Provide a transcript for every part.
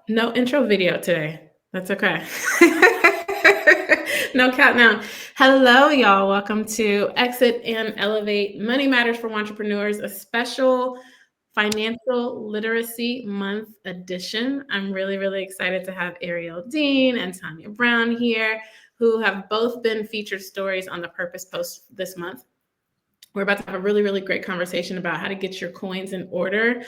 No intro video today. That's okay. No countdown. Hello, y'all. Welcome to Exit and Elevate Money Matters for Wantrepreneurs, a special financial literacy month edition. I'm really, really excited to have Arielle Deane and Tania Brown here, who have both been featured stories on the Purpose Post this month. We're about to have a really, really great conversation about how to get your coins in order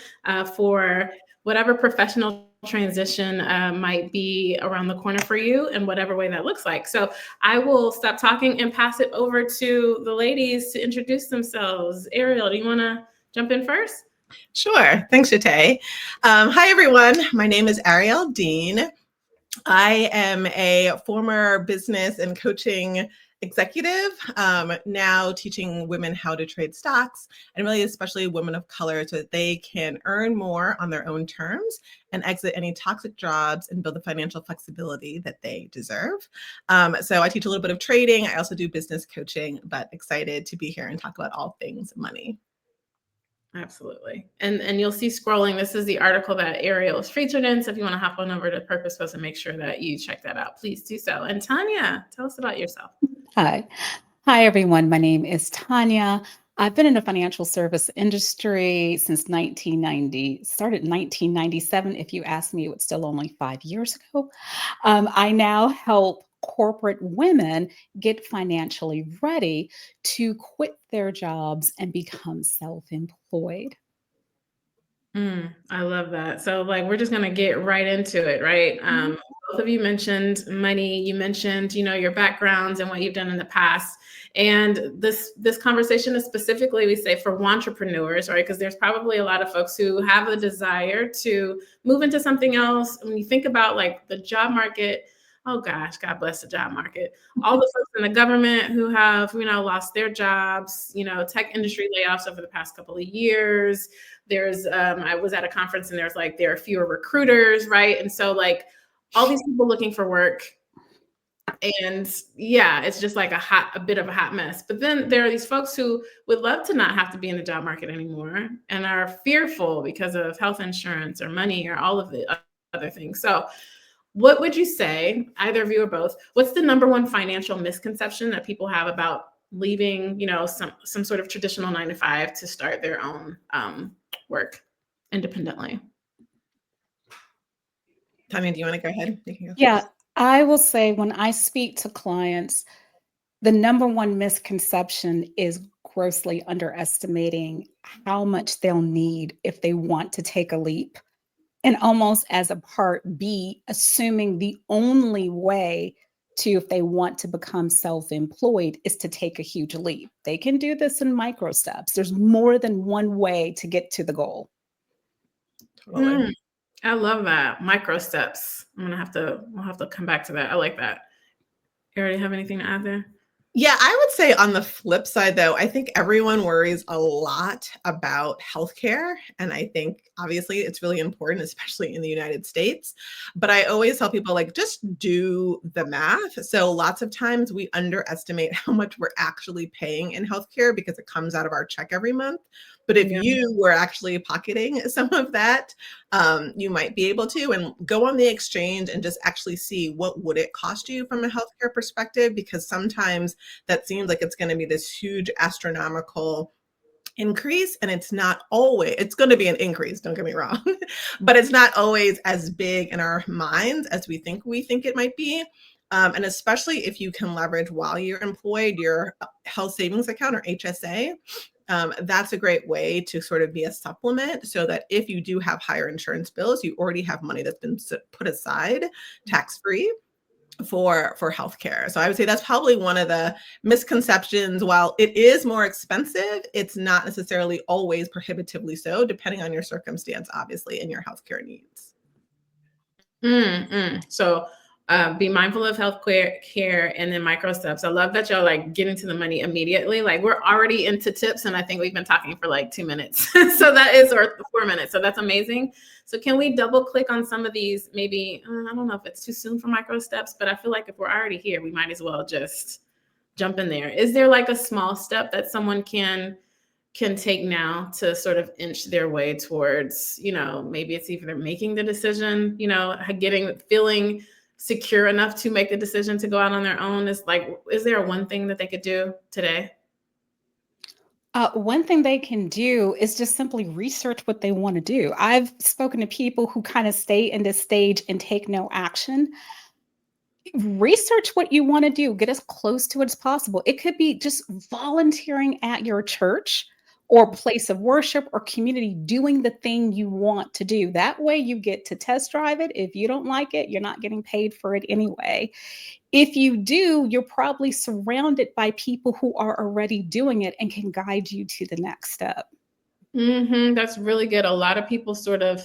for whatever professional transition might be around the corner for you in whatever way that looks like. So I will stop talking and pass it over to the ladies to introduce themselves. Arielle, do you want to jump in first? Sure. Thanks, Shatay. Hi, everyone. My name is Arielle Deane. I am a former business and coaching executive, now teaching women how to trade stocks, and really especially women of color, so that they can earn more on their own terms and exit any toxic jobs and build the financial flexibility that they deserve. So I teach a little bit of trading. I also do business coaching, but excited to be here and talk about all things money. Absolutely. And you'll see scrolling. This is the article that Arielle is featured in. So if you want to hop on over to Purpose Post and make sure that you check that out, please do so. And Tania, tell us about yourself. Hi. Hi, everyone. My name is Tania. I've been in the financial service industry since 1990, started in 1997. If you ask me, it was still only 5 years ago. I now help corporate women get financially ready to quit their jobs and become self-employed. I love that. So we're just going to get right into it, right? Both of you mentioned money. You mentioned, your backgrounds and what you've done in the past. And this conversation is specifically, we say, for wantrepreneurs, right? Because there's probably a lot of folks who have a desire to move into something else. When you think about the job market, oh gosh, God bless the job market. All the folks in the government who have, lost their jobs, tech industry layoffs over the past couple of years. There's, I was at a conference and there are fewer recruiters, right? And so all these people looking for work, and yeah, it's just a bit of a hot mess. But then there are these folks who would love to not have to be in the job market anymore and are fearful because of health insurance or money or all of the other things. So what would you say, either of you or both, what's the number one financial misconception that people have about leaving, some sort of traditional 9-to-5 to start their own work independently? Tania, do you want to go ahead? You can go Yeah, first. I will say when I speak to clients, the number one misconception is grossly underestimating how much they'll need if they want to take a leap. And almost as a part B, assuming the only way to, if they want to become self-employed, is to take a huge leap. They can do this in micro steps. There's more than one way to get to the goal. Totally. I love that. Micro steps. We'll have to come back to that. I like that. You already have anything to add there? Yeah, I would say on the flip side, though, I think everyone worries a lot about healthcare. And I think obviously it's really important, especially in the United States. But I always tell people, just do the math. So lots of times we underestimate how much we're actually paying in healthcare because it comes out of our check every month. But if Yeah. you were actually pocketing some of that, you might be able to, and go on the exchange and just actually see what would it cost you from a healthcare perspective, because sometimes that seems like it's going to be this huge astronomical increase, and it's not always. It's going to be an increase, don't get me wrong, but it's not always as big in our minds as we think it might be. And especially if you can leverage while you're employed your health savings account or HSA. That's a great way to sort of be a supplement, so that if you do have higher insurance bills, you already have money that's been put aside tax-free for healthcare. So I would say that's probably one of the misconceptions. While it is more expensive, it's not necessarily always prohibitively so, depending on your circumstance, obviously, and your healthcare needs. So be mindful of health care and then micro steps. I love that y'all getting to the money immediately. We're already into tips, and I think we've been talking for 2 minutes. So that is, or 4 minutes. So that's amazing. So can we double click on some of these? Maybe, I don't know if it's too soon for micro steps, but I feel like if we're already here, we might as well just jump in there. Is there a small step that someone can can take now to sort of inch their way towards, maybe it's either making the decision, feeling secure enough to make the decision to go out on their own? Is there one thing that they could do today? One thing they can do is just simply research what they want to do. I've spoken to people who kind of stay in this stage and take no action. Research what you want to do, get as close to it as possible. It could be just volunteering at your church or place of worship or community, doing the thing you want to do. That way you get to test drive it. If you don't like it, you're not getting paid for it anyway. If you do, you're probably surrounded by people who are already doing it and can guide you to the next step. That's really good. A lot of people sort of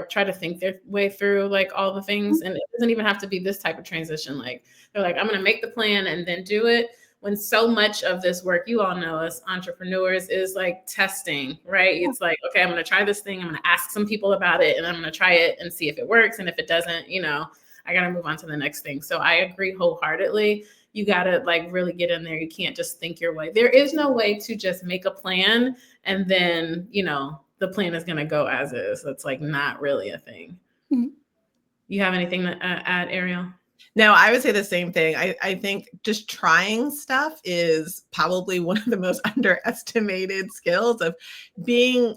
try to think their way through like all the things, and it doesn't even have to be this type of transition. Like they're like, I'm going to make the plan and then do it. When so much of this work, you all know as entrepreneurs, is like testing, right? It's like, okay, I'm going to try this thing. I'm going to ask some people about it and I'm going to try it and see if it works. And if it doesn't, I got to move on to the next thing. So I agree wholeheartedly. You got to like really get in there. You can't just think your way. There is no way to just make a plan and then, the plan is going to go as is. That's like not really a thing. Mm-hmm. You have anything to add, Arielle? No, I would say the same thing. I think just trying stuff is probably one of the most underestimated skills of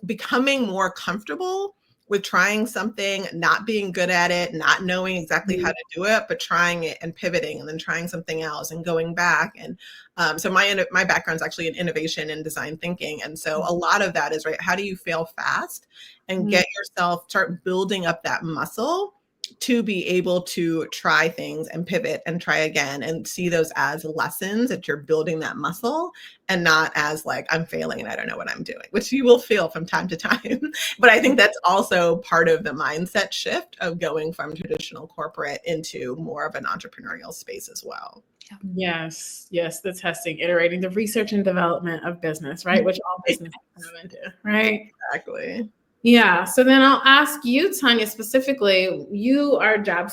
becoming more comfortable with trying something, not being good at it, not knowing exactly how to do it, but trying it and pivoting and then trying something else and going back. And so my background is actually in innovation and design thinking. And so a lot of that is, right, how do you fail fast and start building up that muscle to be able to try things and pivot and try again and see those as lessons that you're building that muscle and not as like, I'm failing and I don't know what I'm doing, which you will feel from time to time. But I think that's also part of the mindset shift of going from traditional corporate into more of an entrepreneurial space as well. Yes, the testing, iterating, the research and development of business, right? Which all business come into, right? Exactly. Yeah. So then I'll ask you, Tania, specifically, you are job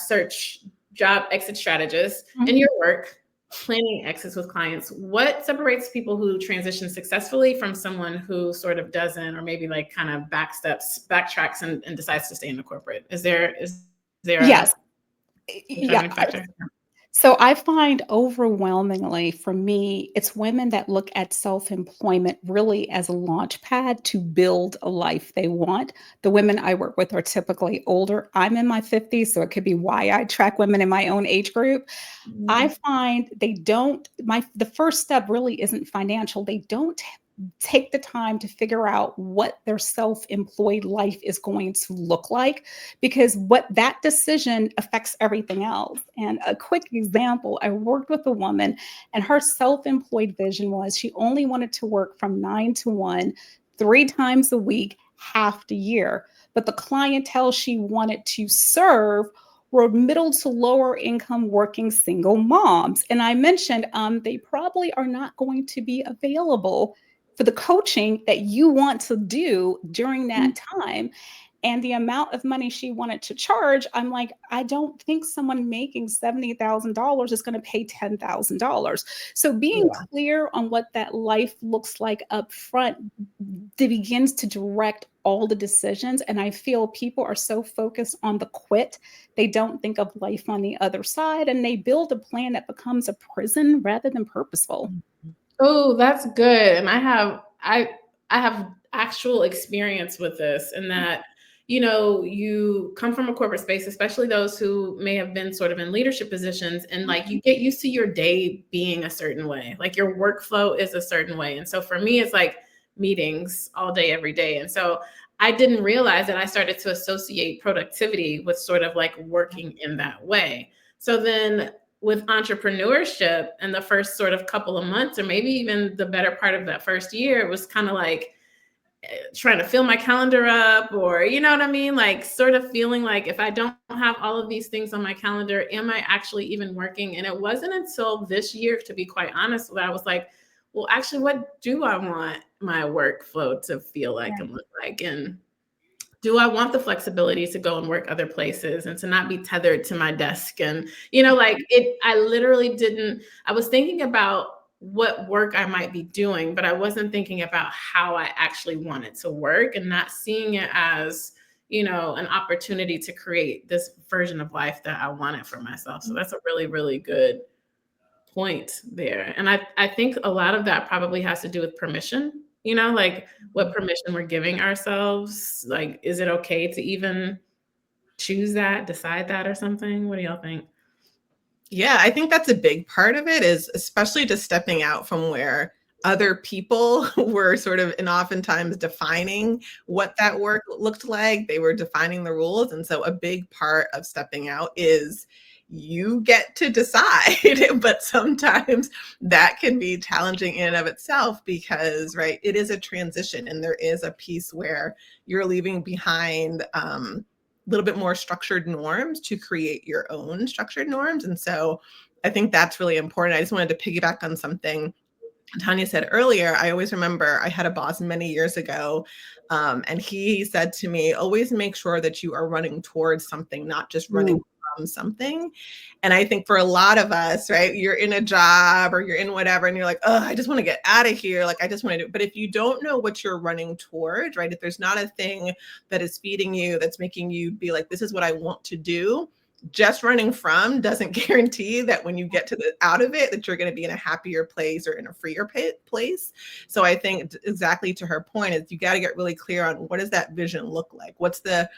exit strategist in your work, planning exits with clients. What separates people who transition successfully from someone who sort of doesn't, or maybe like kind of backtracks and decides to stay in the corporate? Is there Yes. a factor? So I find overwhelmingly for me, it's women that look at self-employment really as a launch pad to build a life they want. The women I work with are typically older. I'm in my 50s, so it could be why I track women in my own age group. I find the first step really isn't financial. They don't take the time to figure out what their self-employed life is going to look like, because what that decision affects everything else. And a quick example, I worked with a woman and her self-employed vision was she only wanted to work from 9 to 1, 3 times a week, half the year. But the clientele she wanted to serve were middle to lower income working single moms. And I mentioned they probably are not going to be available for the coaching that you want to do during that time. And the amount of money she wanted to charge, I'm like, I don't think someone making $70,000 is going to pay $10,000. So being clear on what that life looks like up front begins to direct all the decisions. And I feel people are so focused on the quit, they don't think of life on the other side, and they build a plan that becomes a prison rather than purposeful. Oh, that's good. And I have actual experience with this, in that, you come from a corporate space, especially those who may have been sort of in leadership positions, and like you get used to your day being a certain way, like your workflow is a certain way. And so for me, it's like meetings all day, every day. And so I didn't realize that I started to associate productivity with sort of like working in that way. So then with entrepreneurship, and the first sort of couple of months, or maybe even the better part of that first year, it was kind of like trying to fill my calendar up, or, you know what I mean? Like sort of feeling like, if I don't have all of these things on my calendar, am I actually even working? And it wasn't until this year, to be quite honest, that I was like, well, actually, what do I want my workflow to feel like and look like? And do I want the flexibility to go and work other places and to not be tethered to my desk? And, I literally didn't, I was thinking about what work I might be doing, but I wasn't thinking about how I actually wanted to work and not seeing it as, you know, an opportunity to create this version of life that I wanted for myself. So that's a really, really good point there. And I think a lot of that probably has to do with permission, you know, like what permission we're giving ourselves. Like, is it okay to even choose that, decide that or something? What do y'all think? Yeah, I think that's a big part of it, is especially just stepping out from where other people were sort of, and oftentimes defining what that work looked like. They were defining the rules. And so a big part of stepping out is you get to decide. But sometimes that can be challenging in and of itself because, right, it is a transition and there is a piece where you're leaving behind little bit more structured norms to create your own structured norms. And so I think that's really important. I just wanted to piggyback on something Tania said earlier. I always remember I had a boss many years ago, and he said to me, always make sure that you are running towards something, not just running from something. And I think for a lot of us, right, you're in a job or you're in whatever, and you're like, oh, I just want to get out of here. Like, I just want to do. But if you don't know what you're running towards, right, if there's not a thing that is feeding you, that's making you be like, this is what I want to do, just running from doesn't guarantee that when you get to the out of it, that you're going to be in a happier place or in a freer place. So I think exactly to her point is you got to get really clear on what does that vision look like? What's the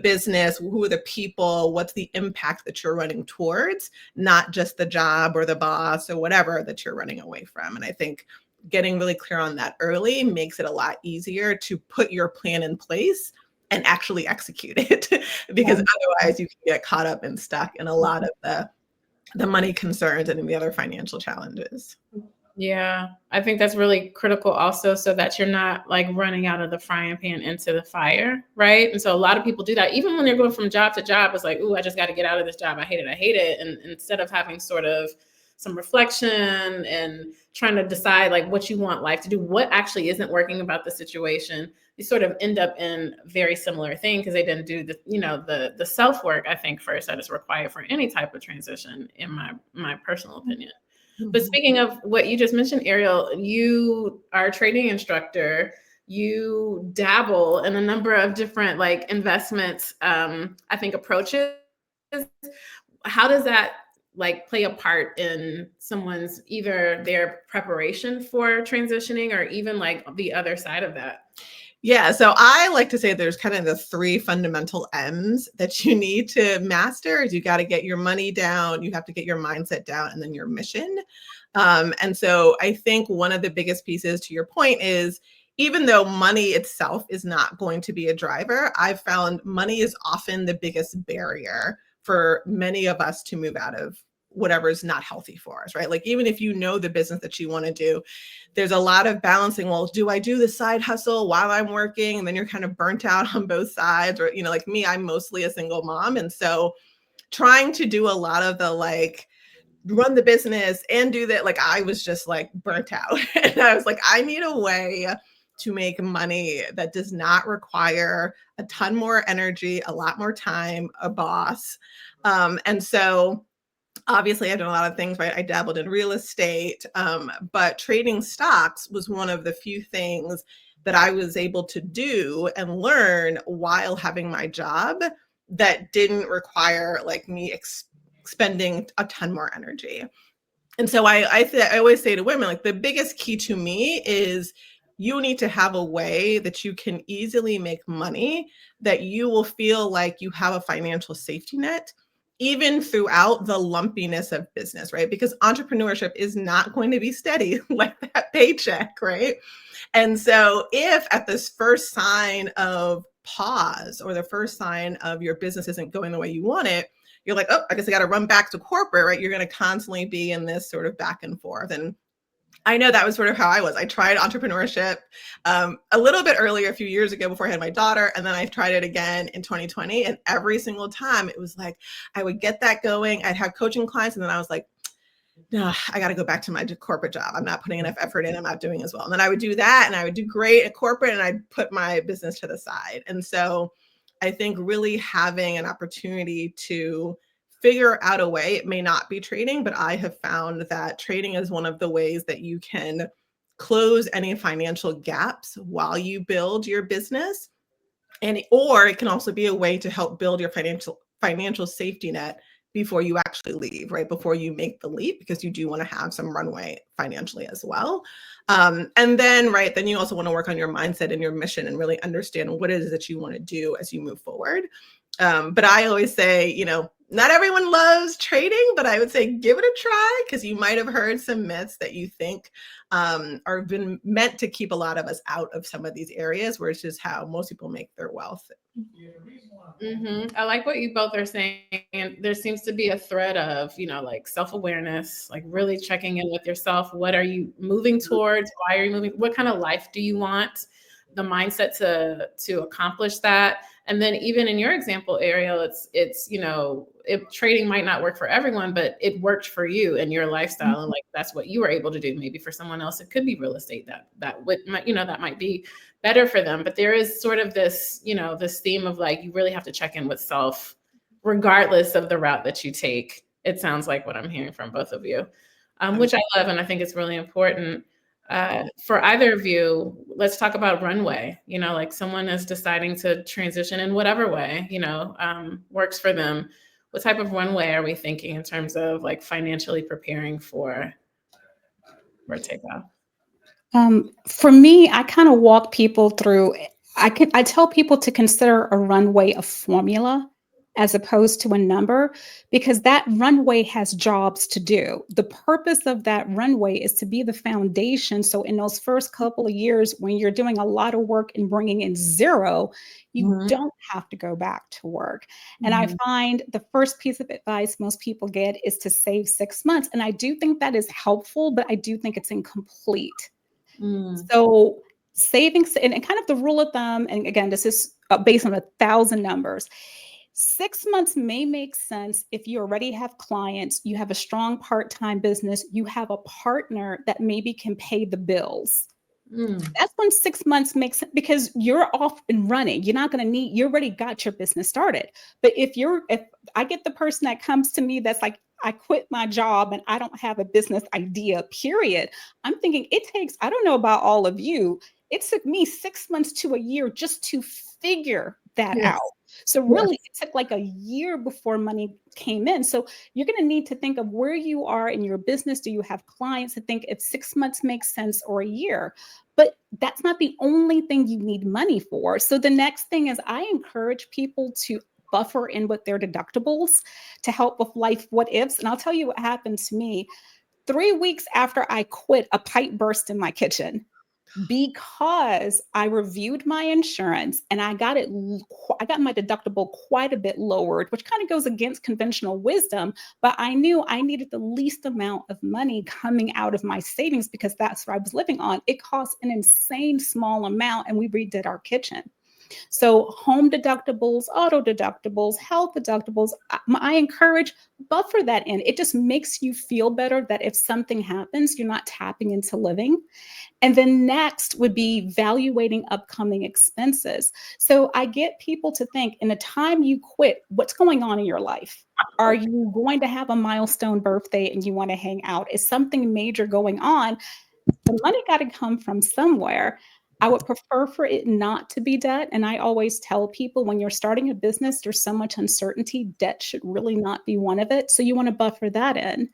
business? Who are the people? What's the impact that you're running towards? Not just the job or the boss or whatever that you're running away from. And I think getting really clear on that early makes it a lot easier to put your plan in place and actually execute it because otherwise you can get caught up and stuck in a lot of the money concerns and the other financial challenges. Yeah, I think that's really critical also, so that you're not like running out of the frying pan into the fire, right? And so a lot of people do that. Even when they're going from job to job, it's like, ooh, I just got to get out of this job. I hate it. I hate it. And instead of having sort of some reflection and trying to decide like what you want life to do, what actually isn't working about the situation, you sort of end up in a very similar thing because they didn't do the, you know, the self work, I think, first that is required for any type of transition, in my personal opinion. But speaking of what you just mentioned, Arielle, you are a trading instructor. You dabble in a number of different like investments, I think, approaches. How does that like play a part in someone's either their preparation for transitioning or even like the other side of that? Yeah, so I like to say there's kind of the 3 fundamental M's that you need to master. Is you got to get your money down, you have to get your mindset down, and then your mission. And so I think one of the biggest pieces to your point is, even though money itself is not going to be a driver, I've found money is often the biggest barrier for many of us to move out of whatever is not healthy for us, right? Like, even if you know the business that you want to do, there's a lot of balancing. Well, do I do the side hustle while I'm working? And then you're kind of burnt out on both sides. Or, you know, like me, I'm mostly a single mom. And so trying to do a lot of the like run the business and do that, like I was just like burnt out. And I was like, I need a way to make money that does not require a ton more energy, a lot more time, a boss. And so obviously I've done a lot of things, right? I dabbled in real estate, but trading stocks was one of the few things that I was able to do and learn while having my job that didn't require like me expending a ton more energy. And so I always say to women, like the biggest key to me is you need to have a way that you can easily make money, that you will feel like you have a financial safety net, even throughout the lumpiness of business, right? Because entrepreneurship is not going to be steady like that paycheck, right? And so if at this first sign of pause or the first sign of your business isn't going the way you want it, you're like, oh, I guess I got to run back to corporate, right? You're going to constantly be in this sort of back and forth. And I know that was sort of how I was. I tried entrepreneurship a little bit earlier, a few years ago before I had my daughter. And then I tried it again in 2020. And every single time it was like, I would get that going. I'd have coaching clients. And then I was like, no, I got to go back to my corporate job. I'm not putting enough effort in. I'm not doing as well. And then I would do that and I would do great at corporate and I'd put my business to the side. And so I think really having an opportunity to figure out a way. It may not be trading, but I have found that trading is one of the ways that you can close any financial gaps while you build your business. Or it can also be a way to help build your financial safety net before you actually leave, right? Before you make the leap, because you do want to have some runway financially as well. And then, right, then you also want to work on your mindset and your mission and really understand what it is that you want to do as you move forward. But I always say, not everyone loves trading, but I would say give it a try, because you might have heard some myths that you think are been meant to keep a lot of us out of some of these areas, where it's just how most people make their wealth. I like what you both are saying. There seems to be a thread of, like self-awareness, like really checking in with yourself. What are you moving towards? Why are you moving? What kind of life do you want? The mindset to accomplish that. And then even in your example, Arielle, it's if trading might not work for everyone, but it worked for you and your lifestyle, and like that's what you were able to do. Maybe for someone else, it could be real estate that might be better for them. But there is sort of this this theme of like you really have to check in with self, regardless of the route that you take. It sounds like what I'm hearing from both of you, which I love, and I think it's really important. For either of you, let's talk about runway. Like someone is deciding to transition in whatever way, works for them. What type of runway are we thinking in terms of like financially preparing for takeoff? For me, I kind of walk people through. I tell people to consider a runway a formula as opposed to a number, because that runway has jobs to do. The purpose of that runway is to be the foundation. So in those first couple of years, when you're doing a lot of work and bringing in zero, you don't have to go back to work. And I find the first piece of advice most people get is to save 6 months. And I do think that is helpful, but I do think it's incomplete. So savings and kind of the rule of thumb, and again, this is based on 1,000 numbers. 6 months may make sense if you already have clients, you have a strong part-time business, you have a partner that maybe can pay the bills. That's when 6 months makes sense, because you're off and running. You're not going to you already got your business started. But if I get the person that comes to me that's like, I quit my job and I don't have a business idea, period. I'm thinking I don't know about all of you. It took me 6 months to a year just to figure that out. So really, it took like a year before money came in. So you're going to need to think of where you are in your business. Do you have clients? To think if 6 months makes sense or a year. But that's not the only thing you need money for. So the next thing is I encourage people to buffer in with their deductibles to help with life what ifs. And I'll tell you what happened to me. 3 weeks after I quit, a pipe burst in my kitchen, because I reviewed my insurance and I got my deductible quite a bit lowered, which kind of goes against conventional wisdom. But I knew I needed the least amount of money coming out of my savings, because that's what I was living on. It cost an insane small amount, and we redid our kitchen. So home deductibles, auto deductibles, health deductibles, I encourage buffer that in. It just makes you feel better that if something happens, you're not tapping into living. And then next would be evaluating upcoming expenses. So I get people to think, in the time you quit, what's going on in your life? Are you going to have a milestone birthday and you want to hang out? Is something major going on? The money got to come from somewhere. I would prefer for it not to be debt. And I always tell people, when you're starting a business, there's so much uncertainty. Debt should really not be one of it. So you want to buffer that in.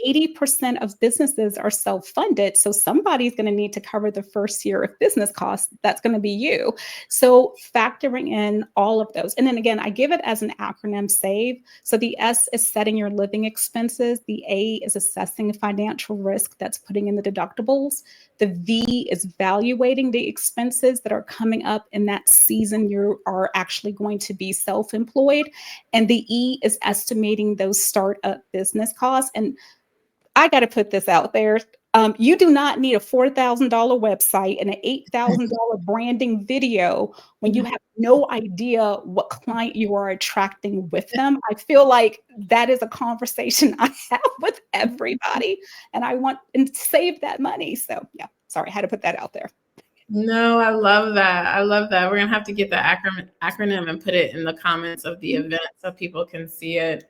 80% of businesses are self-funded. So somebody's going to need to cover the first year of business costs. That's going to be you. So factoring in all of those. And then again, I give it as an acronym, SAVE. So the S is setting your living expenses. The A is assessing financial risk. That's putting in the deductibles. The V is evaluating the expenses that are coming up in that season you are actually going to be self-employed. And the E is estimating those startup business costs. And I got to put this out there. You do not need a $4,000 website and an $8,000 branding video when you have no idea what client you are attracting with them. I feel like that is a conversation I have with everybody, and I want to save that money. So yeah, sorry, I had to put that out there. No, I love that. I love that. We're gonna have to get the acronym and put it in the comments of the event so people can see it.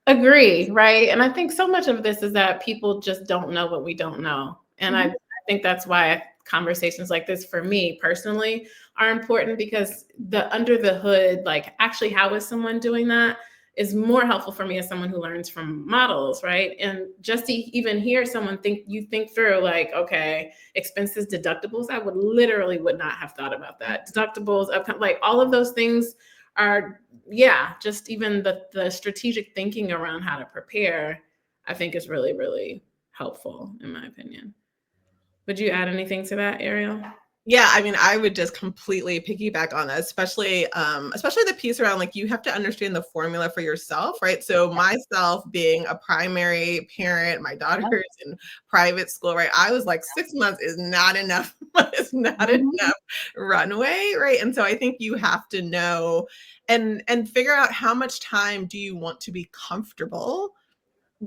Agree, right? And I think so much of this is that people just don't know what we don't know. And I think that's why conversations like this for me personally are important, because the under the hood, like actually how is someone doing that, is more helpful for me as someone who learns from models, right? And just to even hear someone think through like, okay, expenses, deductibles, I would not have thought about that. Deductibles, like all of those things are, yeah, just even the strategic thinking around how to prepare, I think is really, really helpful in my opinion. Would you add anything to that, Arielle? Yeah, I mean, I would just completely piggyback on that, especially the piece around like you have to understand the formula for yourself, right? So myself being a primary parent, my daughter's in private school, right? I was like 6 months is not enough, it's not enough runway, right? And so I think you have to know and figure out how much time do you want to be comfortable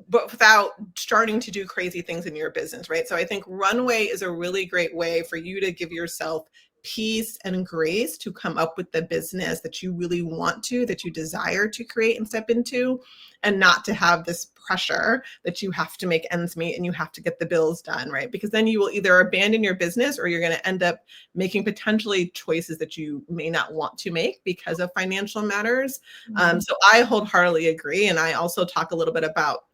but without starting to do crazy things in your business, right? So I think runway is a really great way for you to give yourself peace and grace to come up with the business that you really want to, that you desire to create and step into, and not to have this pressure that you have to make ends meet and you have to get the bills done, right? Because then you will either abandon your business or you're going to end up making potentially choices that you may not want to make because of financial matters. So I wholeheartedly agree. And I also talk a little bit about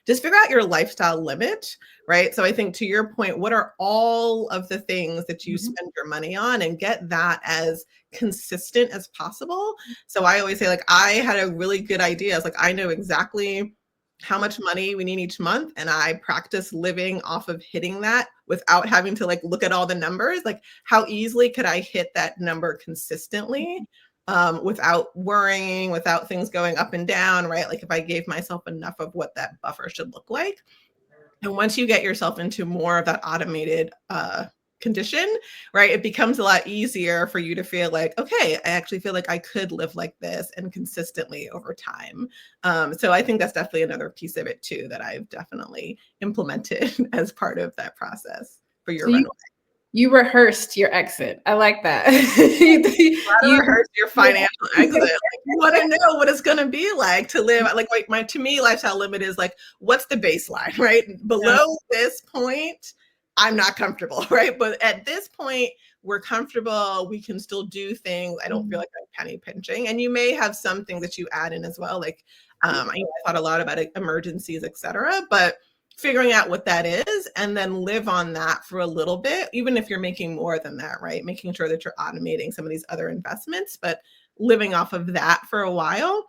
just figure out your lifestyle limit, right? So I think to your point, what are all of the things that you spend your money on, and get that as consistent as possible. So I always say, like, I had a really good idea. It's like, I know exactly how much money we need each month. And I practice living off of hitting that without having to like look at all the numbers. Like, how easily could I hit that number consistently? Without worrying, without things going up and down, right? Like if I gave myself enough of what that buffer should look like. And once you get yourself into more of that automated condition, right, it becomes a lot easier for you to feel like, okay, I actually feel like I could live like this and consistently over time. So I think that's definitely another piece of it too that I've definitely implemented as part of that process for your So runway. you rehearsed your exit. I like that. You rehearse your financial exit. Like, you want to know what it's going to be like to live. Like my, to me, lifestyle limit is like, what's the baseline, right? Below this point, I'm not comfortable, right? But at this point, we're comfortable. We can still do things. I don't feel like I'm penny pinching. And you may have some things that you add in as well. Like, I thought a lot about emergencies, et cetera, but figuring out what that is and then live on that for a little bit, even if you're making more than that, right? Making sure that you're automating some of these other investments, but living off of that for a while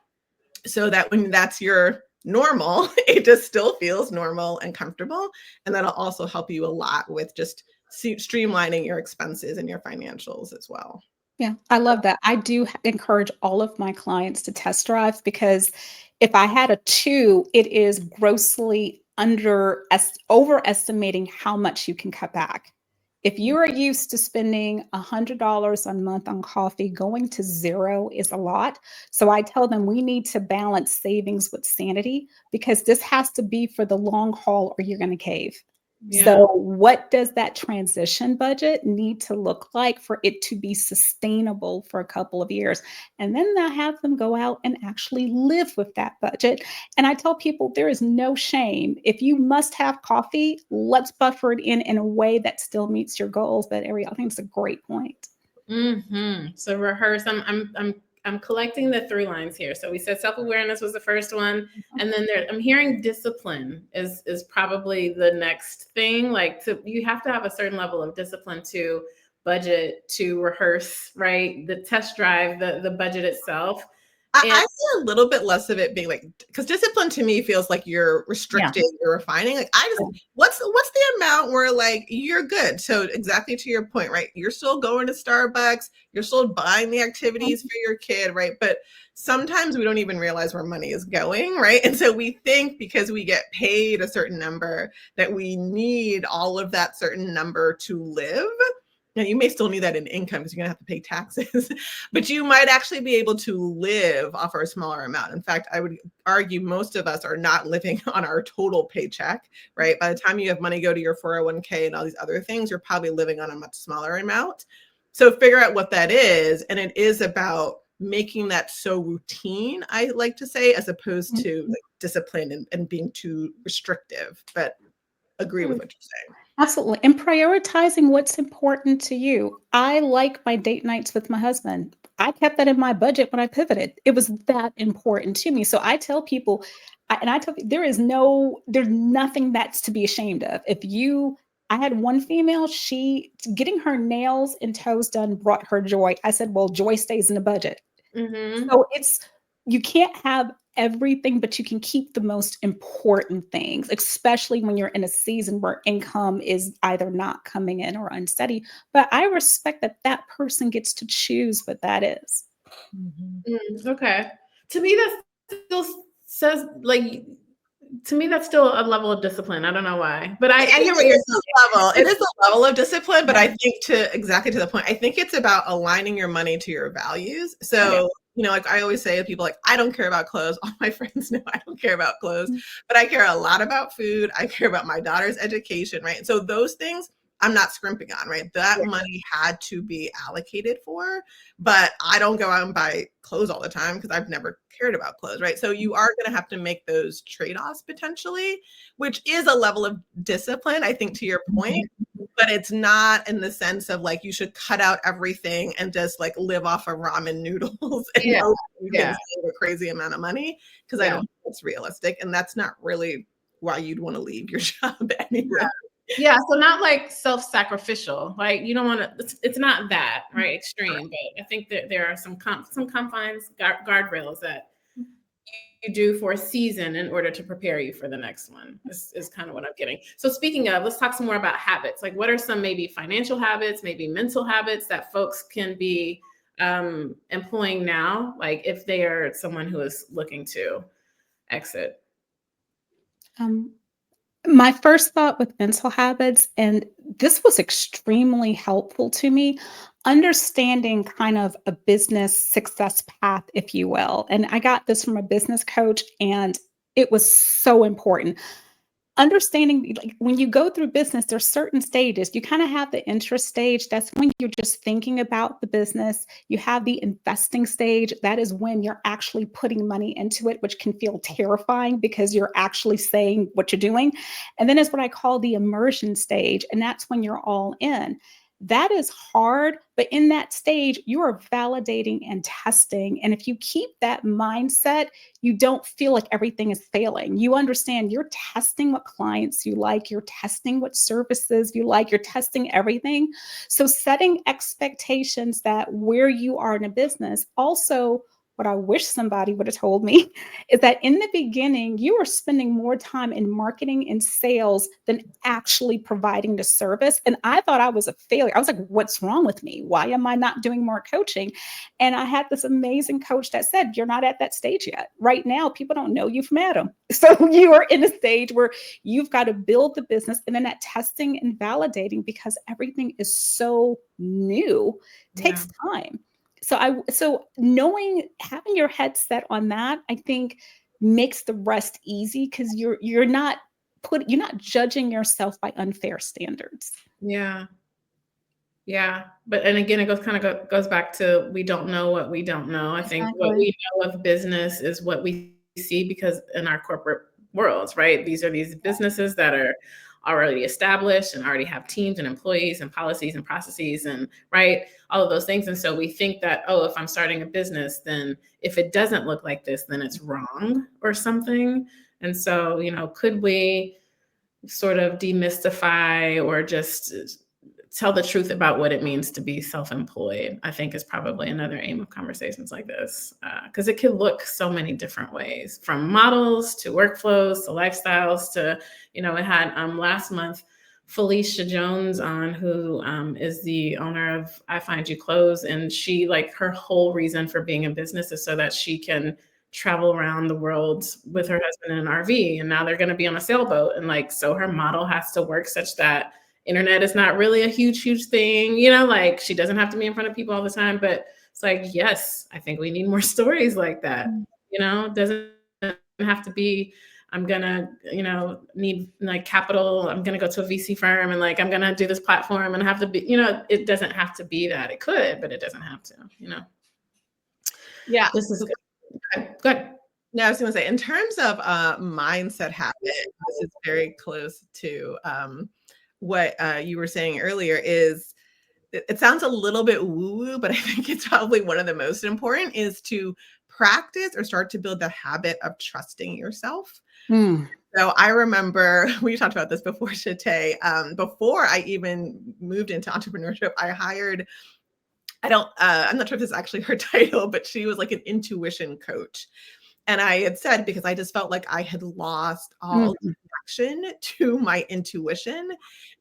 so that when that's your normal, it just still feels normal and comfortable. And that'll also help you a lot with just streamlining your expenses and your financials as well. Yeah, I love that. I do encourage all of my clients to test drive, because if I had a 2, it is grossly overestimating how much you can cut back. If you are used to spending $100 a month on coffee, going to 0 is a lot. So I tell them we need to balance savings with sanity, because this has to be for the long haul or you're going to cave. Yeah. So what does that transition budget need to look like for it to be sustainable for a couple of years? And then I have them go out and actually live with that budget. And I tell people there is no shame. If you must have coffee, let's buffer it in a way that still meets your goals. But Arielle, I think it's a great point. So rehearse. I'm collecting the through lines here. So we said self-awareness was the first one. And then I'm hearing discipline is probably the next thing. Like you have to have a certain level of discipline to budget, to rehearse, right? The test drive, the budget itself. I see a little bit less of it being like, because discipline to me feels like you're restricting, you're refining. Like what's the amount where like you're good? So exactly to your point, right? You're still going to Starbucks, you're still buying the activities for your kid, right? But sometimes we don't even realize where money is going, right? And so we think because we get paid a certain number that we need all of that certain number to live. Now, you may still need that in income because you're going to have to pay taxes, but you might actually be able to live off of a smaller amount. In fact, I would argue most of us are not living on our total paycheck, right? By the time you have money go to your 401k and all these other things, you're probably living on a much smaller amount. So figure out what that is. And it is about making that so routine, I like to say, as opposed to like discipline and being too restrictive. But agree with what you're saying. Absolutely. And prioritizing what's important to you. I like my date nights with my husband. I kept that in my budget when I pivoted. It was that important to me. So I tell people, and I tell people, there's nothing that's to be ashamed of. I had one female, getting her nails and toes done brought her joy. I said, well, joy stays in the budget. So you can't have everything, but you can keep the most important things, especially when you're in a season where income is either not coming in or unsteady. But I respect that person gets to choose what that is. Okay. To me, that still says to me, that's still a level of discipline. I don't know why, but I hear what you're saying. It is a level of discipline, but I think exactly to the point, I think it's about aligning your money to your values. So, like I always say to people, like, I don't care about clothes. All my friends know I don't care about clothes, but I care a lot about food. I care about my daughter's education, right? And so those things I'm not scrimping on, right? That money had to be allocated for, but I don't go out and buy clothes all the time because I've never cared about clothes, right? So you are going to have to make those trade-offs potentially, which is a level of discipline, I think, to your point, but it's not in the sense of like you should cut out everything and just like live off of ramen noodles and you can save a crazy amount of money, because I don't think it's realistic, and that's not really why you'd want to leave your job anyway. Yeah, so not like self-sacrificial. Like you don't want to. It's not that right extreme, but I think that there are some confines, guardrails that you do for a season in order to prepare you for the next one. Is kind of what I'm getting. So speaking of, let's talk some more about habits. Like, what are some maybe financial habits, maybe mental habits that folks can be employing now? Like, if they are someone who is looking to exit. My first thought with mental habits, and this was extremely helpful to me, understanding kind of a business success path, if you will. And I got this from a business coach, and it was so important. Understanding, like, when you go through business, there's certain stages. You kind of have the interest stage. That's when you're just thinking about the business. You have the investing stage. That is when you're actually putting money into it, which can feel terrifying because you're actually saying what you're doing. And then is what I call the immersion stage. And that's when you're all in. That is hard, but in that stage, you are validating and testing. And if you keep that mindset, you don't feel like everything is failing. You understand you're testing what clients you like, you're testing what services you like, you're testing everything. So setting expectations that where you are in a business, also what I wish somebody would have told me is that in the beginning, you were spending more time in marketing and sales than actually providing the service. And I thought I was a failure. I was like, what's wrong with me? Why am I not doing more coaching? And I had this amazing coach that said, you're not at that stage yet. Right now, people don't know you from Adam. So you are in a stage where you've got to build the business, and then that testing and validating, because everything is so new, takes time. So having your head set on that, I think, makes the rest easy, because you're not judging yourself by unfair standards. Yeah. But, and again, it goes back to, we don't know what we don't know. I think what we know of business is what we see, because in our corporate worlds, right? These are these businesses that are already established and already have teams and employees and policies and processes and all of those things. And so we think that, if I'm starting a business, then if it doesn't look like this, then it's wrong or something. And so, could we sort of demystify or just tell the truth about what it means to be self-employed, I think, is probably another aim of conversations like this, because it can look so many different ways, from models to workflows to lifestyles to, it had last month Felicia Jones on, who is the owner of I Find You Clothes, and she, like, her whole reason for being in business is so that she can travel around the world with her husband in an RV, and now they're going to be on a sailboat, and so her model has to work such that internet is not really a huge thing, you know, like she doesn't have to be in front of people all the time. But it's like, yes, I think we need more stories like that. You know, it doesn't have to be, I'm gonna, you know, need like capital. I'm gonna go to a VC firm and like I'm gonna do this platform and have to be, you know, it doesn't have to be that. It could, but it doesn't have to, you know. Yeah. This is good. Good. No, I was going to say, in terms of mindset habit, this is very close to what you were saying earlier. Is it sounds a little bit woo-woo, but I think it's probably one of the most important, is to practice or start to build the habit of trusting yourself. So I remember we talked about this before, Shate. Before I even moved into entrepreneurship, I hired, I'm not sure if this is actually her title, but she was like an intuition coach. And I had said, because I just felt like I had lost all connection to my intuition.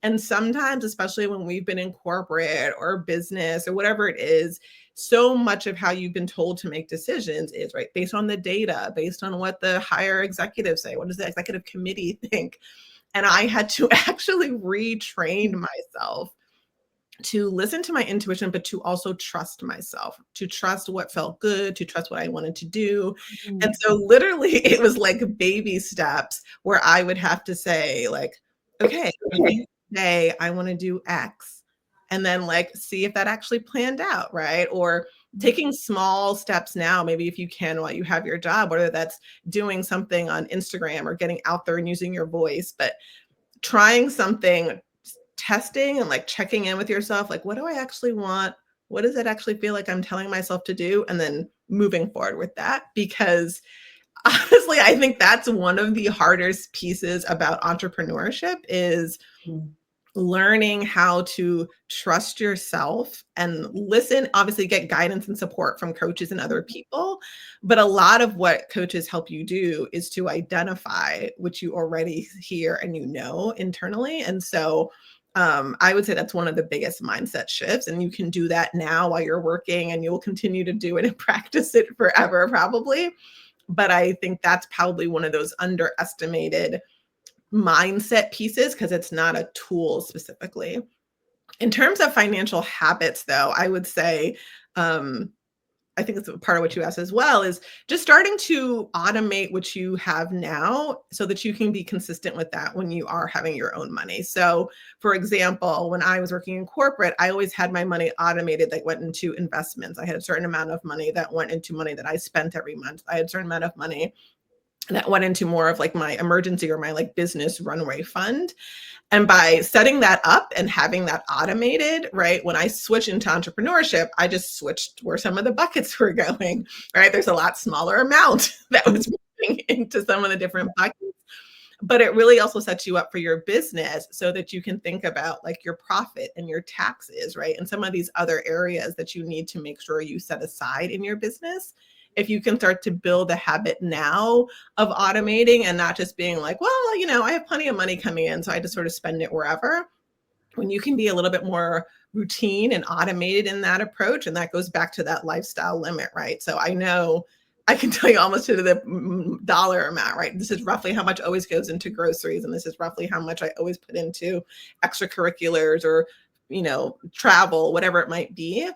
And sometimes, especially when we've been in corporate or business or whatever it is, so much of how you've been told to make decisions is right based on the data, based on what the higher executives say. What does the executive committee think? And I had to actually retrain myself to listen to my intuition, but to also trust myself, to trust what felt good, to trust what I wanted to do. And so literally it was like baby steps where I would have to say like, okay, today I want to do X, and then like see if that actually planned out, right? Or taking small steps now, maybe if you can while you have your job, whether that's doing something on Instagram or getting out there and using your voice, but trying something, testing and like checking in with yourself, like, what do I actually want? What does it actually feel like I'm telling myself to do? And then moving forward with that. Because honestly, I think that's one of the hardest pieces about entrepreneurship is learning how to trust yourself and listen, obviously get guidance and support from coaches and other people. But a lot of what coaches help you do is to identify what you already hear and you know internally. And so I would say that's one of the biggest mindset shifts. And you can do that now while you're working, and you'll continue to do it and practice it forever, probably. But I think that's probably one of those underestimated mindset pieces, because it's not a tool specifically. In terms of financial habits, though, I would say, I think it's part of what you asked as well, is just starting to automate what you have now so that you can be consistent with that when you are having your own money. So for example, when I was working in corporate, I always had my money automated that went into investments. I had a certain amount of money that went into money that I spent every month. I had a certain amount of money that went into more of like my emergency or my like business runway fund. And by setting that up and having that automated, right, when I switched into entrepreneurship, I just switched where some of the buckets were going, right? There's a lot smaller amount that was moving into some of the different buckets. But it really also sets you up for your business so that you can think about like your profit and your taxes, right? And some of these other areas that you need to make sure you set aside in your business. If you can start to build a habit now of automating and not just being like, well, you know, I have plenty of money coming in, so I just sort of spend it wherever. When you can be a little bit more routine and automated in that approach, and that goes back to that lifestyle limit, right? So I know I can tell you almost to the dollar amount, right? This is roughly how much always goes into groceries, and this is roughly how much I always put into extracurriculars or, you know, travel, whatever it might be.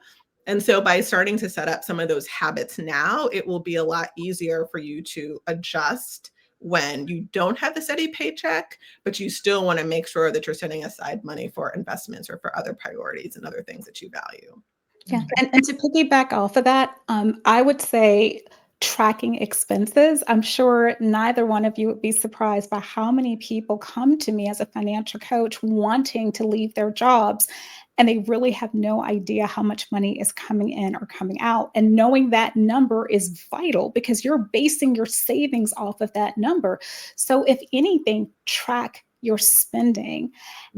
And so by starting to set up some of those habits now, it will be a lot easier for you to adjust when you don't have the steady paycheck, but you still want to make sure that you're setting aside money for investments or for other priorities and other things that you value. Yeah. And to piggyback off of that, I would say tracking expenses. I'm sure neither one of you would be surprised by how many people come to me as a financial coach wanting to leave their jobs, and they really have no idea how much money is coming in or coming out. And knowing that number is vital because you're basing your savings off of that number. So if anything, track your spending.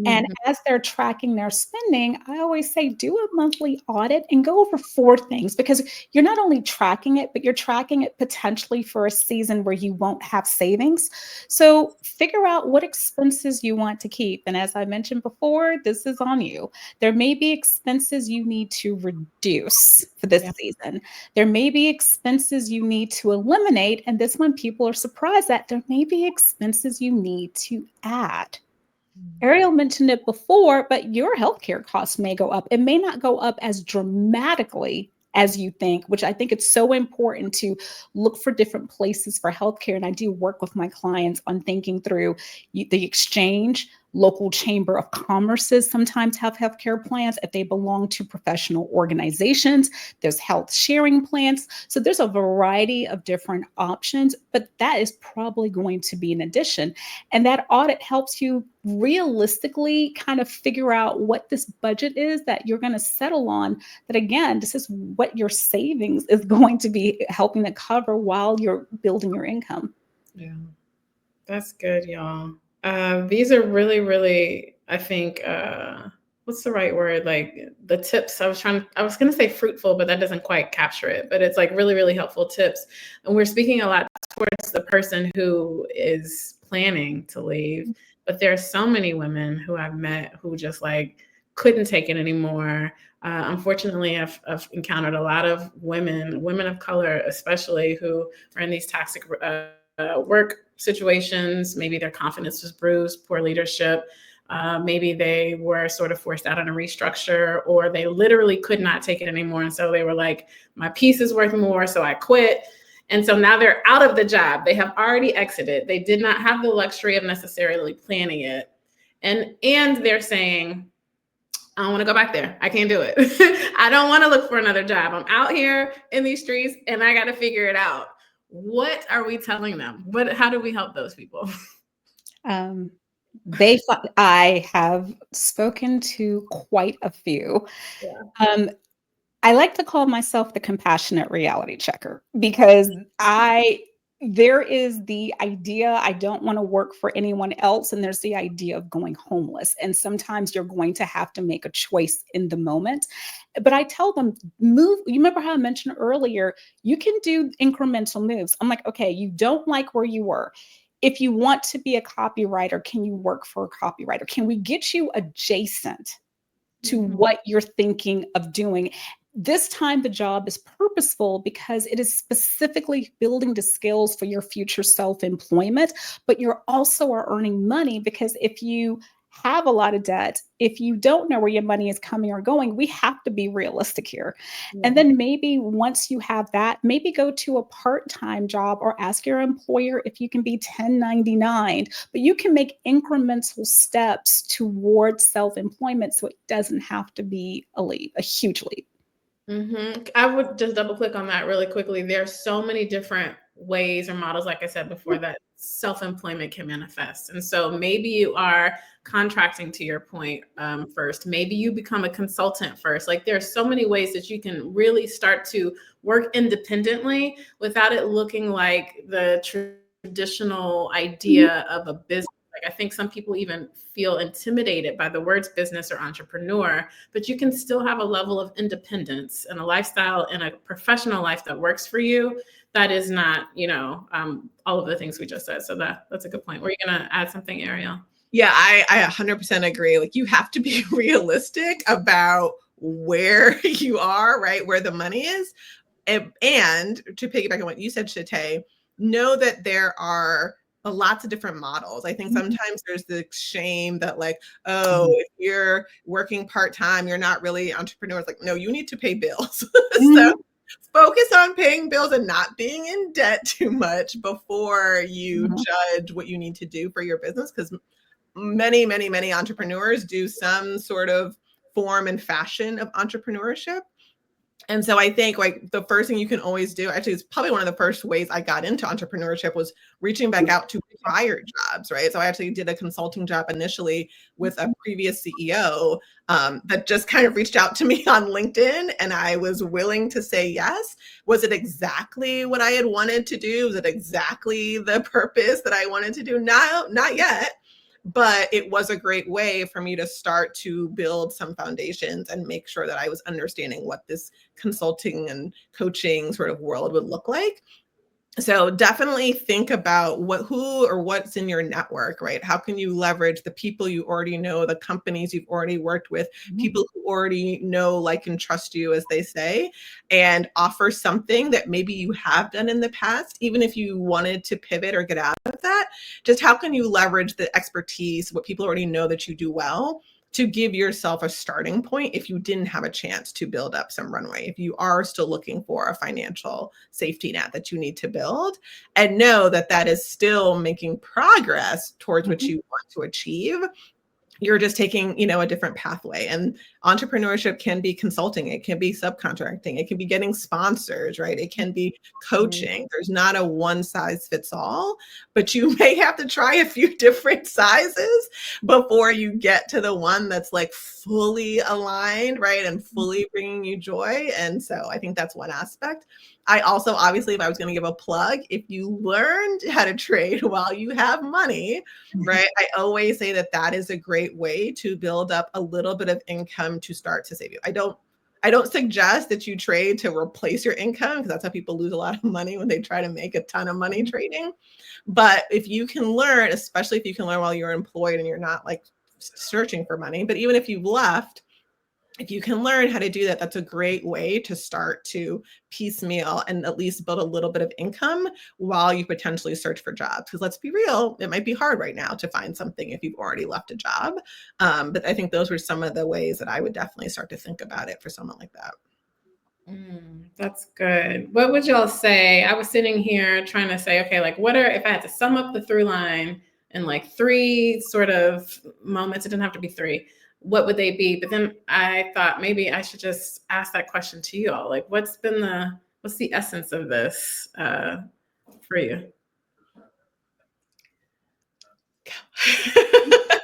And as they're tracking their spending, I always say do a monthly audit and go over 4 things, because you're not only tracking it, but you're tracking it potentially for a season where you won't have savings. So figure out what expenses you want to keep. And as I mentioned before, this is on you. There may be expenses you need to reduce for this season. There may be expenses you need to eliminate. And this one people are surprised that there may be expenses you need to add. Arielle mentioned it before, but your healthcare costs may go up. It may not go up as dramatically as you think, which I think it's so important to look for different places for healthcare. And I do work with my clients on thinking through the exchange. Local chamber of commerces sometimes have healthcare plans if they belong to professional organizations. There's health sharing plans. So there's a variety of different options, but that is probably going to be an addition. And that audit helps you realistically kind of figure out what this budget is that you're going to settle on. That again, this is what your savings is going to be helping to cover while you're building your income. Yeah, that's good, y'all. These are really, really, I think, what's the right word? Like the tips. I was going to say fruitful, but that doesn't quite capture it. But it's like really, really helpful tips. And we're speaking a lot towards the person who is planning to leave. But there are so many women who I've met who just like couldn't take it anymore. Unfortunately, I've encountered a lot of women of color, especially, who are in these toxic work situations. Maybe their confidence was bruised, poor leadership. Maybe they were sort of forced out on a restructure, or they literally could not take it anymore. And so they were like, my piece is worth more, so I quit. And so now they're out of the job. They have already exited. They did not have the luxury of necessarily planning it. And they're saying, I don't want to go back there. I can't do it. I don't want to look for another job. I'm out here in these streets and I got to figure it out. What are we telling them? How do we help those people? I have spoken to quite a few. Yeah. I like to call myself the compassionate reality checker, because there is the idea I don't want to work for anyone else, and there's the idea of going homeless. And sometimes you're going to have to make a choice in the moment. But I tell them, move. You remember how I mentioned earlier, you can do incremental moves. I'm like, okay, you don't like where you were. If you want to be a copywriter, can you work for a copywriter? Can we get you adjacent to what you're thinking of doing? This time the job is purposeful because it is specifically building the skills for your future self-employment, but you're also are earning money, because if you have a lot of debt, if you don't know where your money is coming or going, we have to be realistic here. And then maybe once you have that, maybe go to a part-time job or ask your employer if you can be 1099, but you can make incremental steps towards self-employment, so it doesn't have to be a huge leap. I would just double click on that really quickly. There are so many different ways or models, like I said before, that self-employment can manifest. And so maybe you are contracting, to your point, first. Maybe you become a consultant first. Like there are so many ways that you can really start to work independently without it looking like the traditional idea of a business. Like I think some people even feel intimidated by the words business or entrepreneur, but you can still have a level of independence and a lifestyle and a professional life that works for you. That is not, all of the things we just said. So that's a good point. Were you going to add something, Arielle? Yeah, I 100% agree. Like you have to be realistic about where you are, right? Where the money is. And to piggyback on what you said, Shate, know that there are lots of different models. I think sometimes there's the shame that like, oh, if you're working part-time, you're not really entrepreneurs. Like, no, you need to pay bills. So focus on paying bills and not being in debt too much before you judge what you need to do for your business. Because many, many, many entrepreneurs do some sort of form and fashion of entrepreneurship. And so I think like the first thing you can always do, actually, it's probably one of the first ways I got into entrepreneurship, was reaching back out to prior jobs, right? So I actually did a consulting job initially with a previous CEO that just kind of reached out to me on LinkedIn, and I was willing to say yes. Was it exactly what I had wanted to do? Was it exactly the purpose that I wanted to do? No, not yet. But it was a great way for me to start to build some foundations and make sure that I was understanding what this consulting and coaching sort of world would look like. So definitely think about who or what's in your network, right? How can you leverage the people you already know, the companies you've already worked with, people who already know, like, and trust you, as they say, and offer something that maybe you have done in the past, even if you wanted to pivot or get out of that. Just how can you leverage the expertise, what people already know that you do well, to give yourself a starting point if you didn't have a chance to build up some runway, if you are still looking for a financial safety net that you need to build, and know that that is still making progress towards what you want to achieve. You're just taking, a different pathway. And entrepreneurship can be consulting, it can be subcontracting, it can be getting sponsors, right? It can be coaching. There's not a one size fits all, but you may have to try a few different sizes before you get to the one that's like fully aligned, right? And fully bringing you joy. And so I think that's one aspect. I also, obviously, if I was going to give a plug, if you learned how to trade while you have money, right? I always say that that is a great way to build up a little bit of income to start to save you. I don't suggest that you trade to replace your income, because that's how people lose a lot of money when they try to make a ton of money trading. But if you can learn, especially if you can learn while you're employed and you're not like searching for money, but even if you've left, if you can learn how to do that, that's a great way to start to piecemeal and at least build a little bit of income while you potentially search for jobs. Because let's be real, it might be hard right now to find something if you've already left a job. But I think those were some of the ways that I would definitely start to think about it for someone like that. That's good. What would y'all say? I was sitting here trying to say, okay, like if I had to sum up the through line in like 3 sort of moments, it didn't have to be 3. What would they be? But then I thought maybe I should just ask that question to you all. Like, what's the essence of this for you?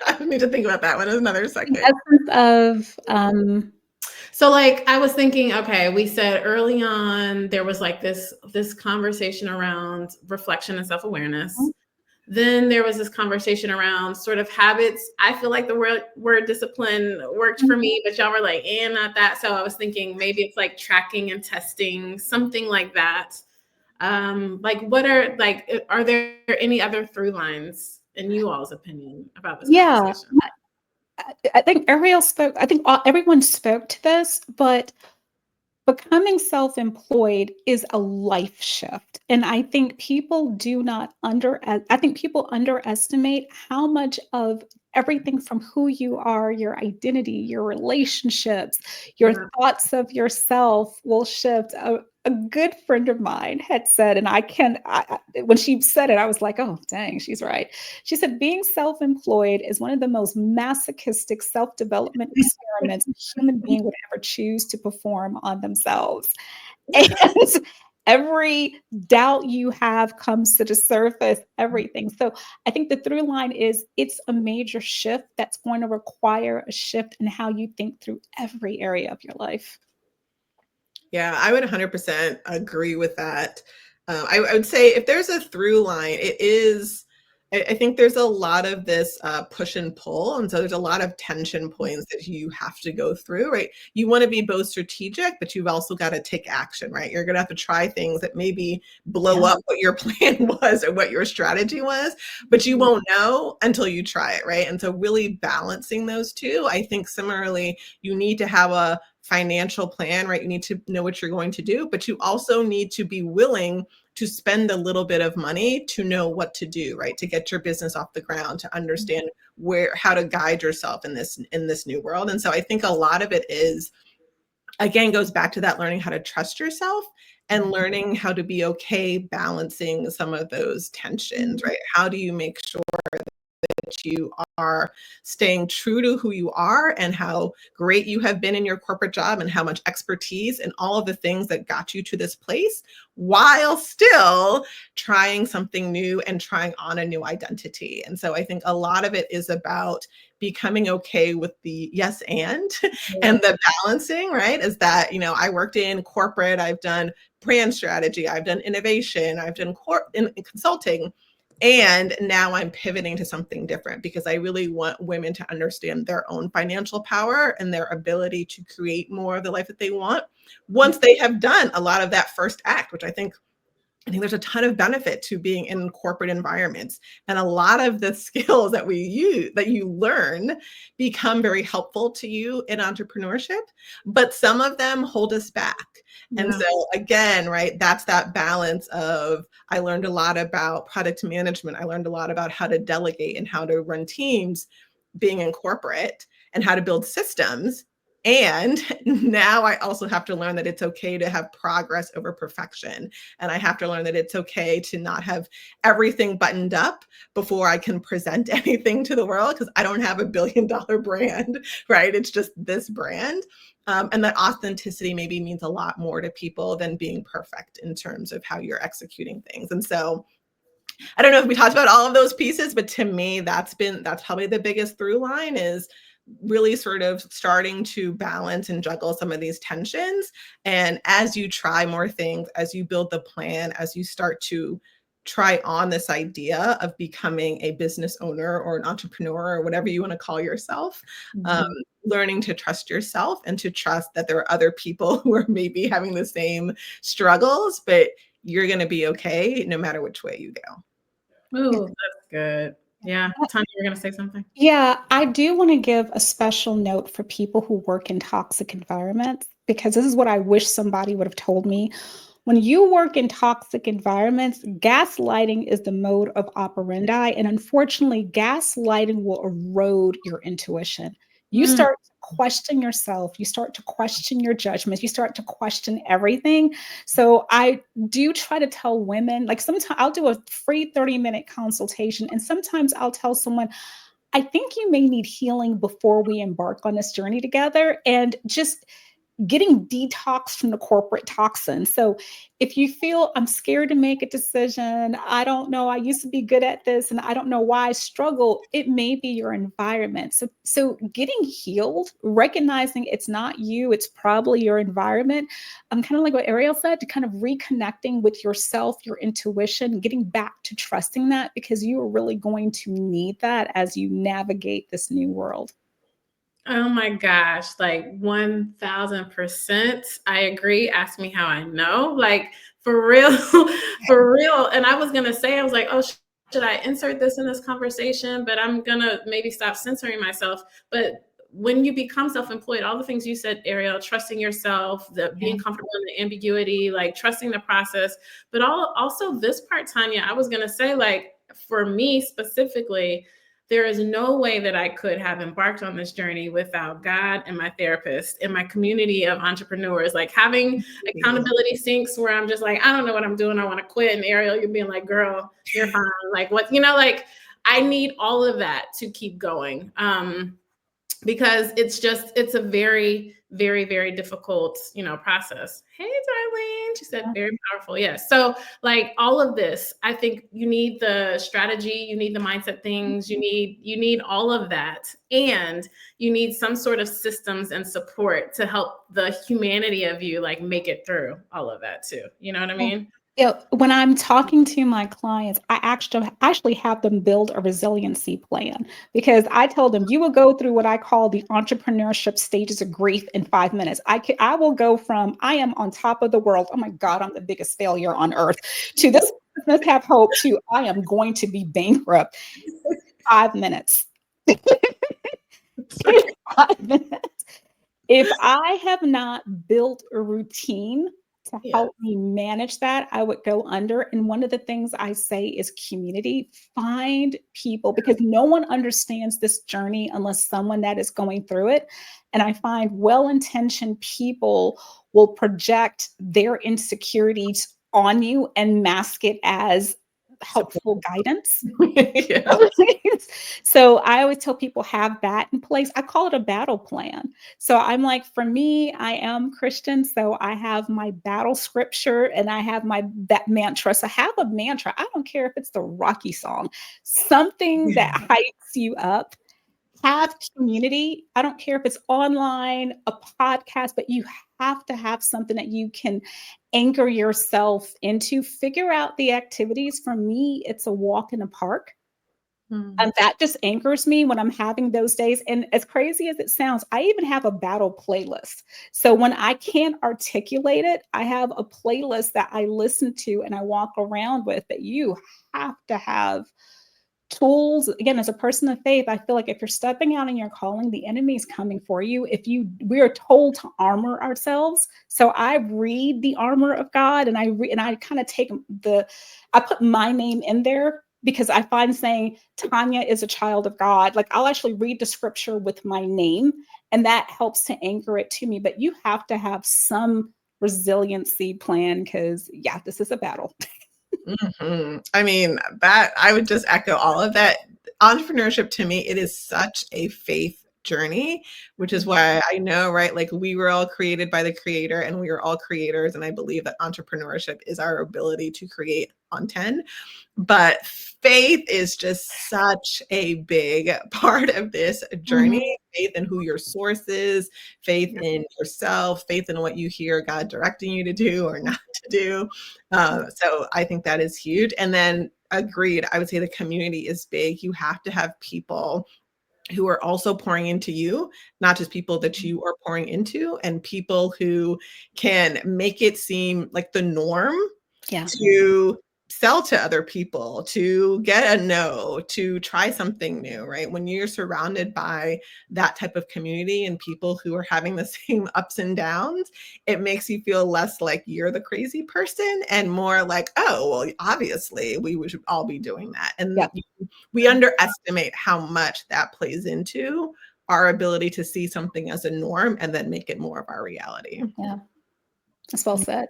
I need to think about that one another second. The essence of So like I was thinking, okay, we said early on there was like this conversation around reflection and self-awareness. Then there was this conversation around sort of habits. I feel like the word discipline worked for me, but y'all were like, not that. So I was thinking maybe it's like tracking and testing, something like that. Are there any other through lines in you all's opinion about this conversation? I think Arielle spoke, I think everyone spoke to this, but becoming self-employed is a life shift. And I think people people underestimate how much of everything from who you are, your identity, your relationships, your thoughts of yourself will shift. A good friend of mine had said, and when she said it, I was like, oh, dang, she's right. She said, being self-employed is one of the most masochistic self-development experiments a human being would ever choose to perform on themselves. And every doubt you have comes to the surface, everything. So I think the through line is it's a major shift that's going to require a shift in how you think through every area of your life. Yeah, I would 100% agree with that. I would say if there's a through line, I think there's a lot of this push and pull. And so there's a lot of tension points that you have to go through, right? You want to be both strategic, but you've also got to take action, right? You're going to have to try things that maybe blow up what your plan was or what your strategy was, but you won't know until you try it, right? And so really balancing those two, I think similarly, you need to have a financial plan, right? You need to know what you're going to do, but you also need to be willing to spend a little bit of money to know what to do, right? To get your business off the ground, to understand how to guide yourself in this new world. And so I think a lot of it is, again, goes back to that learning how to trust yourself and learning how to be okay balancing some of those tensions, right? How do you make sure that you are staying true to who you are and how great you have been in your corporate job and how much expertise and all of the things that got you to this place, while still trying something new and trying on a new identity. And so I think a lot of it is about becoming okay with the yes and the balancing, right? Is that, I worked in corporate, I've done brand strategy, I've done innovation, I've done in consulting. And now I'm pivoting to something different because I really want women to understand their own financial power and their ability to create more of the life that they want once they have done a lot of that first act, which I think I think there's a ton of benefit to being in corporate environments. And a lot of the skills that you learn become very helpful to you in entrepreneurship, but some of them hold us back. And Yeah. so again, right, that's that balance of, I learned a lot about product management. I learned a lot about how to delegate and how to run teams being in corporate and how to build systems. And now I also have to learn that it's okay to have progress over perfection. And I have to learn that it's okay to not have everything buttoned up before I can present anything to the world, because I don't have a $1 billion brand, right? It's just this brand. And that authenticity maybe means a lot more to people than being perfect in terms of how you're executing things. And so I don't know if we talked about all of those pieces, but to me, that's probably the biggest through line, is really sort of starting to balance and juggle some of these tensions. And as you try more things, as you build the plan, as you start to try on this idea of becoming a business owner or an entrepreneur or whatever you want to call yourself, learning to trust yourself and to trust that there are other people who are maybe having the same struggles, but you're going to be okay no matter which way you go. Ooh, that's good. Yeah. Tanya, you're going to say something? Yeah, I do want to give a special note for people who work in toxic environments, because this is what I wish somebody would have told me. When you work in toxic environments, gaslighting is the mode of operandi. And unfortunately, gaslighting will erode your intuition. You Mm. start to question yourself, you start to question your judgments, you start to question everything. So I do try to tell women, like sometimes I'll do a free 30-minute consultation, and sometimes I'll tell someone, I think you may need healing before we embark on this journey together, and just getting detox from the corporate toxin. So if you feel, I'm scared to make a decision, I don't know, I used to be good at this and I don't know why I struggle, it may be your environment. So getting healed, recognizing it's not you, it's probably your environment. Kind of like what Arielle said, to kind of reconnecting with yourself, your intuition, getting back to trusting that, because you are really going to need that as you navigate this new world. Oh my gosh, like 1000%. I agree. Ask me how I know. Like for real, for real. And I was gonna say, I was like, oh, should I insert this in this conversation? But I'm gonna maybe stop censoring myself. But when you become self-employed, all the things you said, Arielle, trusting yourself, the being comfortable in the ambiguity, like trusting the process, but also this part, Tanya, I was gonna say, like for me specifically, there is no way that I could have embarked on this journey without God and my therapist and my community of entrepreneurs. Like having accountability sinks where I'm just like, I don't know what I'm doing, I want to quit. And Arielle, you're being like, girl, you're fine. Like what, like I need all of that to keep going. Because it's a very, very, very difficult, process. Hey, Darlene, she said very powerful. Yes. So like all of this, I think you need the strategy, you need the mindset things, you need all of that. And you need some sort of systems and support to help the humanity of you, like make it through all of that too. You know what I mean? Yeah, when I'm talking to my clients, I actually have them build a resiliency plan, because I tell them you will go through what I call the entrepreneurship stages of grief in 5 minutes. I will go from I am on top of the world, oh my God, I'm the biggest failure on earth, to this business have hope, to I am going to be bankrupt. 5 minutes. 5 minutes. If I have not built a routine to help me manage that, I would go under. And one of the things I say is community. Find people, because no one understands this journey unless someone that is going through it. And I find well-intentioned people will project their insecurities on you and mask it as helpful guidance. Yeah. So I always tell people, have that in place. I call it a battle plan. So I'm like, for me, I am Christian, so I have my battle scripture and I have that mantra. So have a mantra. I don't care if it's the Rocky song, something that hypes you up. Have community. I don't care if it's online, a podcast, but you have to have something that you can anchor yourself into. Figure out the activities. For me, it's a walk in the park. And that just anchors me when I'm having those days. And as crazy as it sounds, I even have a battle playlist. So when I can't articulate it, I have a playlist that I listen to and I walk around with. That you have to have tools. Again, as a person of faith, I feel like if you're stepping out in your calling, the enemy is coming for you. We are told to armor ourselves. So I read the armor of God, and I kind of I put my name in there, because I find saying Tania is a child of God, like I'll actually read the scripture with my name, and that helps to anchor it to me. But you have to have some resiliency plan, because this is a battle. I mean, that I would just echo all of that. Entrepreneurship, to me, it is such a faith journey, which is why I know, right? Like, we were all created by the creator, and we are all creators. And I believe that entrepreneurship is our ability to create content. But faith is just such a big part of this journey. Faith in who your source is, faith in yourself, faith in what you hear God directing you to do or not to do. So I think that is huge. And then agreed, I would say the community is big. You have to have people who are also pouring into you, not just people that you are pouring into, and people who can make it seem like the norm to sell to other people, to get a no, to try something new, right? When you're surrounded by that type of community and people who are having the same ups and downs, it makes you feel less like you're the crazy person and more like, oh, well, obviously we should all be doing that. And we underestimate how much that plays into our ability to see something as a norm and then make it more of our reality. Yeah, that's well said.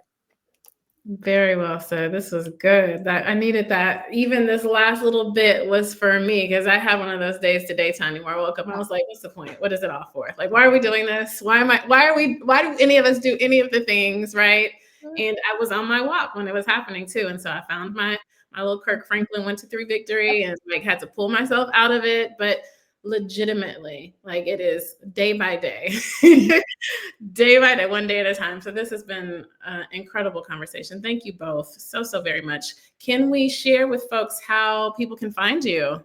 Very well said. This was good. That I needed that. Even this last little bit was for me, because I had one of those days today, Tanya, where I woke up and I was like, what's the point? What is it all for? Like, why are we doing this? Why do any of us do any of the things, right? And I was on my walk when it was happening too. And so I found my little Kirk Franklin 1, 2, 3 victory, and like had to pull myself out of it. But legitimately, like, it is day by day. Day by day, one day at a time. So this has been an incredible conversation. Thank you both so very much. Can we share with folks how people can find you?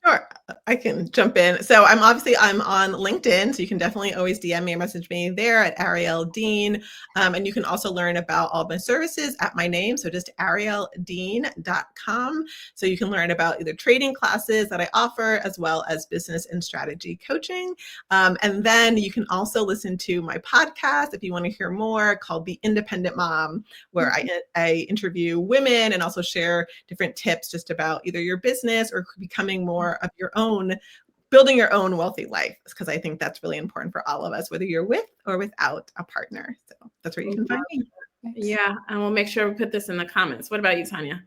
Sure, I can jump in. So I'm on LinkedIn, so you can definitely always DM me or message me there at Arielle Deane. And you can also learn about all of my services at my name, so just arielledeane.com. So you can learn about either trading classes that I offer, as well as business and strategy coaching. And then you can also listen to my podcast if you want to hear more, called The Independent Mom, where I interview women and also share different tips just about either your business or becoming more of your own, building your own wealthy life, because I think that's really important for all of us, whether you're with or without a partner. So that's where you can find me. Yeah, and we'll make sure we put this in the comments. What about you, Tanya?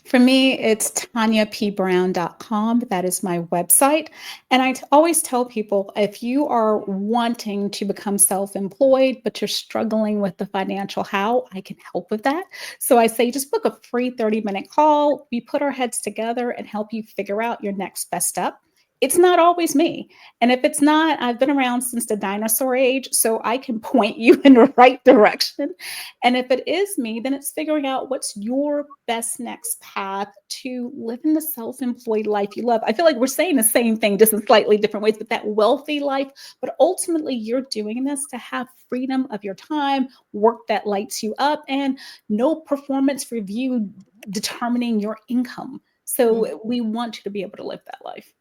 For me, it's taniapbrown.com. That is my website. And I always tell people, if you are wanting to become self-employed, but you're struggling with the financial how, I can help with that. So I say, just book a free 30-minute call. We put our heads together and help you figure out your next best step. It's not always me. And if it's not, I've been around since the dinosaur age, so I can point you in the right direction. And if it is me, then it's figuring out what's your best next path to living the self-employed life you love. I feel like we're saying the same thing, just in slightly different ways, but that wealthy life. But ultimately, you're doing this to have freedom of your time, work that lights you up, and no performance review determining your income. So we want you to be able to live that life.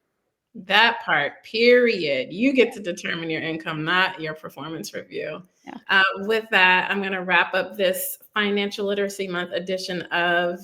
That part, period. You get to determine your income, not your performance review. Yeah. With that, I'm going to wrap up this Financial Literacy Month edition of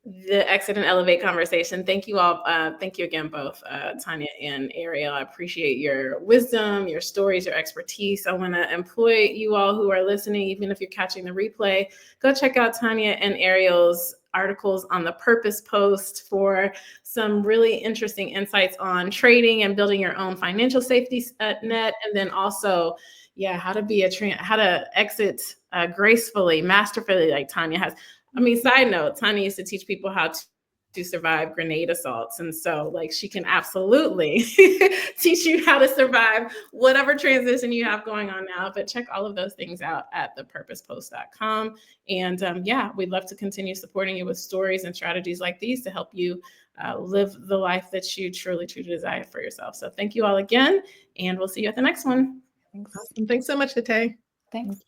the Exit and Elevate conversation. Thank you all. Thank you again, both Tania and Arielle. I appreciate your wisdom, your stories, your expertise. I want to employ you all who are listening, even if you're catching the replay, go check out Tania and Arielle's articles on the Purpose Post for some really interesting insights on trading and building your own financial safety net. And then also, how to exit gracefully, masterfully, like Tania has. I mean, side note, Tania used to teach people how to survive grenade assaults. And so like she can absolutely teach you how to survive whatever transition you have going on now. But check all of those things out at thepurposepost.com. And yeah, we'd love to continue supporting you with stories and strategies like these to help you live the life that you truly desire for yourself. So thank you all again, and we'll see you at the next one. Thanks. Awesome. Thanks so much, Nate. Thanks.